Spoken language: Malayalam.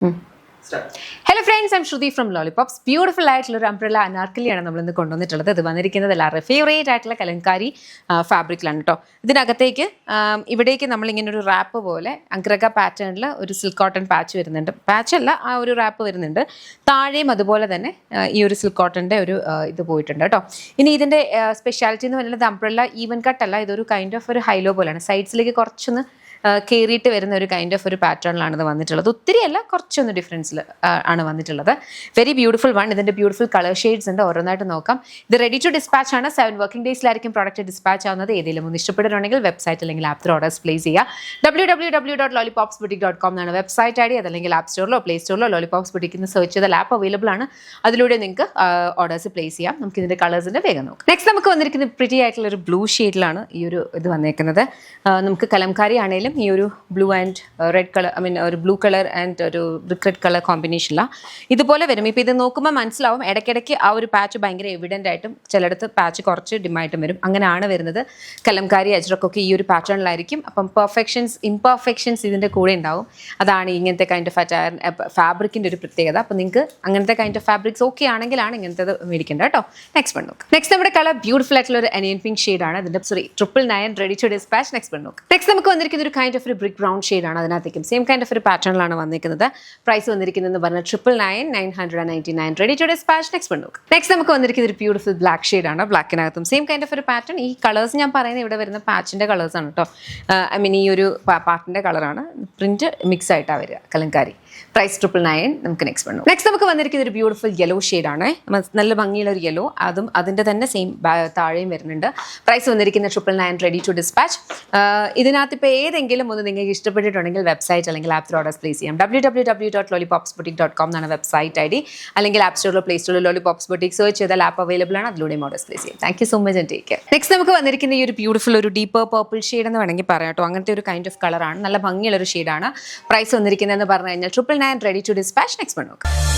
Hello friends, I'm Shruti from Lollipops. Beautiful ആയിട്ടുള്ള ഒരു അംബ്രല്ല അനാർക്കലിയാണ് നമ്മൾ ഇന്ന് കൊണ്ടുവന്നിട്ടുള്ളത്. ഇത് വന്നിരിക്കുന്നത് എല്ലാവരുടെ ഫേവറേറ്റ് ആയിട്ടുള്ള കലങ്കാരി ഫാബ്രിക്കിലാണ് കേട്ടോ. ഇതിനകത്തേക്ക് ഇവിടേക്ക് നമ്മളിങ്ങനെ ഒരു റാപ്പ് പോലെ അഗ്രഗ പാറ്റേണിൽ ഒരു സിൽക്ക് കോട്ടൺ പാച്ച് വരുന്നുണ്ട്. പാച്ചല്ല, ആ ഒരു റാപ്പ് വരുന്നുണ്ട്. താഴെയും അതുപോലെ തന്നെ ഈ ഒരു സിൽക്ക് കോട്ടൻ്റെ ഒരു ഇത് പോയിട്ടുണ്ട് കേട്ടോ. ഇനി ഇതിൻ്റെ സ്പെഷ്യാലിറ്റി എന്ന് പറയുന്നത് അംബ്രല്ല ഈവൻ കട്ടല്ല, ഇതൊരു കൈൻഡ് ഓഫ് ഒരു ഹൈലോ പോലെയാണ്. സൈഡ്സിലേക്ക് കുറച്ചൊന്ന് കയറിയിട്ട് വരുന്ന ഒരു കൈൻഡ് ഓഫ് ഒരു പാറ്റേണിലാണ് ഇത് വന്നിട്ടുള്ളത്. ഒത്തിരിയല്ല, കുറച്ചൊന്ന് ഡിഫറൻസിൽ ആണ് വന്നിട്ടുള്ളത്. Very beautiful one. ഇതിൻ്റെ ബ്യൂട്ടിഫുൾ കളർ ഷെയ്ഡ്സ് ഉണ്ട്, ഓരോന്നായിട്ട് നോക്കാം. ഇത് റെഡി ടു ഡിസ്പാച്ച് ആണ്. 7 വർക്കിംഗ് ഡേയ്സിലായിരിക്കും പ്രോഡക്റ്റ് ഡിസ്പാച്ച് ആവുന്നത്. ഏതെങ്കിലും ഒന്ന് ഇഷ്ടപ്പെടുന്നുണ്ടെങ്കിൽ വെബ്സൈറ്റ് അല്ലെങ്കിൽ ആപ്പ് ത്രൂ ഓർഡേഴ്സ് പ്ലേസ് ചെയ്യുക. www.lollipopsboutique.com എന്നാണ് വെബ്സൈറ്റ് ID. അതല്ലെങ്കിൽ ആപ്പ് സ്റ്റോറിലോ പ്ലേ സ്റ്റോറിലോ ലോലിപോപ്സ് ബുട്ടിക്ക് എന്ന് സെർച്ച് ചെയ്താൽ ആപ്പ് അവൈലബിൾ ആണ്. അതിലൂടെ നിങ്ങൾക്ക് ഓർഡേഴ്സ് പ്ലേസ് ചെയ്യാം. നമുക്ക് ഇതിൻ്റെ കളേഴ്സിൻ്റെ വേഗം നോക്കാം. നെക്സ്റ്റ് നമുക്ക് വന്നിരിക്കുന്നത് പ്രിറ്റി ആയിട്ടുള്ള ഒരു ബ്ലൂ ഷെയ്ഡിലാണ് ഈ ഒരു ഇത് വന്നേക്കുന്നത്. നമുക്ക് കലംകാരി ആണെങ്കിലും ഈ ഒരു ബ്ലൂ ആൻഡ് റെഡ് കളർ, ഒരു ബ്ലൂ കളർ ആൻഡ് ഒരു ബ്രിക്ക് റെഡ് കളർ കോമ്പിനേഷനിലാണ് ഇതുപോലെ വരും. ഇപ്പോൾ ഇത് നോക്കുമ്പോൾ മനസ്സിലാവും, ഇടയ്ക്കിടയ്ക്ക് ആ ഒരു പാച്ച് ഭയങ്കര എവിഡൻ്റ് ആയിട്ടും ചിലയിടത്ത് പാച്ച് കുറച്ച് ഡിമായിട്ടും വരും. അങ്ങനെയാണ് വരുന്നത്. കലംകാരി അജ്രക്കൊക്കെ ഈ ഒരു പാറ്റേണിലായിരിക്കും. അപ്പം ഇംപെർഫെക്ഷൻസ് ഇതിൻ്റെ കൂടെ ഉണ്ടാവും. അതാണ് ഇങ്ങനത്തെ കൈൻഡ് ഓഫ് ഫാബ്രിക്കിൻ്റെ ഒരു പ്രത്യേകത. അപ്പോൾ നിങ്ങൾക്ക് അങ്ങനത്തെ കൈൻഡ് ഓഫ് ഫാബ്രിക്സ് ഓക്കെ ആണെങ്കിലാണ് ഇങ്ങനത്തെ മേടിക്കേണ്ടത് കേട്ടോ. നെക്സ്റ്റ് വൺ നോക്കാം. നെക്സ്റ്റ് നമ്മുടെ കളർ ബ്യൂട്ടിഫുൾ ആയിട്ടുള്ള ഒരു അനിയൻ പിങ്ക് ഷെയ്ഡാണ്. ഇതിൻ്റെ 999 ready to dispatch. Next one നോക്കാം. നെക്സ്റ്റ് നമുക്ക് വന്നിരിക്കുന്ന ഒരു കൈൻഡ് ഓഫ് ഒരു ബ്രിക്ക് ബ്രൗൺ ഷെയ്ഡാണ്. അതിനകത്തേക്കും സെയിം കൈൻഡ് ഓഫ് ഒരു പാറ്റേണിലാണ് വന്നിരിക്കുന്നത്. പ്രൈസ് വന്നിരിക്കുന്നതെന്ന് പറഞ്ഞാൽ 999 ready to dispatch. Next one നോക്കാം. നെക്സ്റ്റ് നമുക്ക് വന്നിരിക്കുന്നത് ഒരു ബ്യൂട്ടിഫുൾ ബ്ലാക്ക് ഷെയ്ഡാണ്. ബ്ലാക്കിനകത്തും സെയിം കൈൻഡ് ഓഫ് ഒരു പാറ്റേൺ. ഈ കളേഴ്സ് ഞാൻ പറയുന്നത് ഇവിടെ വരുന്ന പാച്ചിൻ്റെ കളേഴ്സാണ് കേട്ടോ. ഈ ഒരു പാർട്ടിൻ്റെ കളറാണ്. പ്രിന്റ് മിക്സ് ആയിട്ടാണ് വരിക കലങ്കാരി. പ്രൈസ് 999. നമുക്ക് നെക്സ്റ്റ് വൺ. നെക്സ്റ്റ് നമുക്ക് വന്നിരിക്കുന്ന ഒരു ബ്യൂട്ടിഫുൾ യെല്ലോ ഷെയ്ഡാണ്. നല്ല ഭംഗിയുള്ള ഒരു യെല്ലോ. അതും അതിൻ്റെ തന്നെ സെയിം താഴെയും വരുന്നുണ്ട്. പ്രൈസ് വന്നിരിക്കുന്ന 999 റെഡി ടു ഡിസ്പാച്ച്. ഇതിനകത്ത് ഇപ്പോൾ ഏതെങ്കിലും ഒന്ന് നിങ്ങൾക്ക് ഇഷ്ടപ്പെട്ടിട്ടുണ്ടെങ്കിൽ വെബ്സൈറ്റ് അല്ലെങ്കിൽ ആപ്പ് ത്രൂ ഓർഡേഴ്സ് പ്ലേസ് ചെയ്യാം. www.lollipopsboutique.com എന്നാണ് വെബ്സൈറ്റ് ID. അല്ലെങ്കിൽ ആപ്പ് സ്റ്റോറിലോ പ്ലേ സ്റ്റോറിലോ ലോലിപോപ്സ് ബുട്ടീക്ക് സെർച്ച് ചെയ്താൽ ആപ്പ് അവൈലബിൾ ആണ്. അതിലൂടെയും ഓർഡേഴ്സ് പ്ലേസ് ചെയ്യാം. Thank you so much and take care. Next നമുക്ക് വന്നിരിക്കുന്ന ഈ ഒരു ബ്യൂട്ടിഫുൾ ഒരു ഡീപ്പർ പർപ്പിൾ ഷെയ്ഡ് എന്ന് വേണമെങ്കിൽ പറയാം കേട്ടോ. അങ്ങനത്തെ ഒരു കൈൻഡ് ഓഫ് കളറാണ്. നല്ല ഭംഗിയുള്ള ഒരു ഷെയ്ഡാണ്. പ്രൈസ് വന്നിരിക്കുന്നതെന്ന് പറഞ്ഞു കഴിഞ്ഞാൽ 999 ready to dispatch. Next one നോക്കാം.